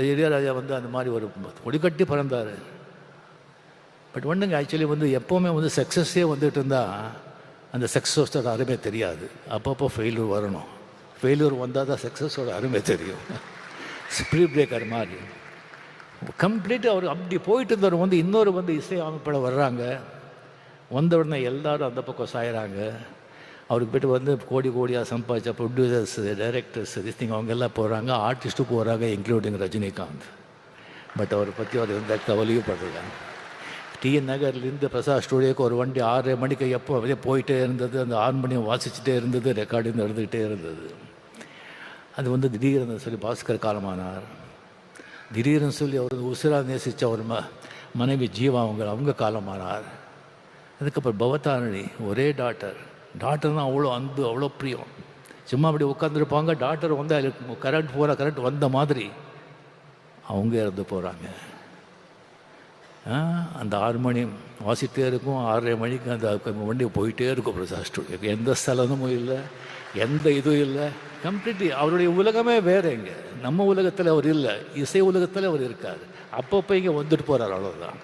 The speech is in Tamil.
இளையராஜா வந்து அந்த மாதிரி ஒரு கொடிக்கட்டி பறந்தார். பட் ஒன்றுங்க, ஆக்சுவலி வந்து எப்போவுமே வந்து சக்ஸஸே வந்துட்டு இருந்தால் அந்த சக்ஸஸோட அருமை தெரியாது. அப்பப்போ ஃபெயில்யூர் வரணும். ஃபெயில்யூர் வந்தால் தான் சக்ஸஸோட அருமை தெரியும். ஸ்பீட் பிரேக்கர் மாதிரி கம்ப்ளீட்டாக அவர் அப்படி போயிட்டு இருந்தவர் வந்து இன்னொரு வந்து இசை அமைப்பில் வர்றாங்க. வந்த உடனே எல்லாரும் அந்த பக்கம் சாயிறாங்க. அவருக்கு போய்ட்டு வந்து கோடி கோடியாக சம்பாதிச்ச ப்ரொடியூசர்ஸ், டைரக்டர்ஸ், திஸ்திங் அவங்க எல்லாம் போகிறாங்க, ஆர்டிஸ்ட்டும் போகிறாங்க, இன்க்ளூடிங் ரஜினிகாந்த். பட் அவரை பற்றி அவர் எந்த கவலையும் படுறாங்க. டிஎன் நகர்லேருந்து பிரசாத் ஸ்டூடியோக்கு ஒரு வண்டி 6:30 மணிக்கு எப்போ அப்படியே போயிட்டே இருந்தது. அந்த ஹார்மோனியம் வாசிச்சுட்டே இருந்தது, ரெக்கார்டிங் நடந்துக்கிட்டே இருந்தது. அது வந்து திடீர்னு சொல்லி பாஸ்கர் காலமானார். திடீர்னு சொல்லி அவர் உசிராக நேசித்த ஒரு மனைவி ஜீவா அவங்க காலமானார். அதுக்கப்புறம் பவதாரணி, ஒரே டாக்டர்னால் அவ்வளோ அன்பு, அவ்வளோ பிரியம். சும்மா அப்படி உட்காந்துருப்பாங்க, டாக்டர் வந்து கரெக்ட் வந்த மாதிரி அவங்க இறந்து போகிறாங்க. அந்த ஹார்மோனியம் வாசிட்டே இருக்கும். 6:30 மணிக்கு அந்த வண்டி போயிட்டே இருக்கும் பிரசாத் ஸ்டூடியோக்கு. எந்த ஸ்தலமும் இல்லை, எந்த இதுவும் இல்லை. கம்ப்ளீட்லி அவருடைய உலகமே வேறு. இங்கே நம்ம உலகத்தில் அவர் இல்லை, இசை உலகத்தில் அவர் இருக்கார். அப்பப்போ இங்கே வந்துட்டு போகிறார், அவ்வளோதான்.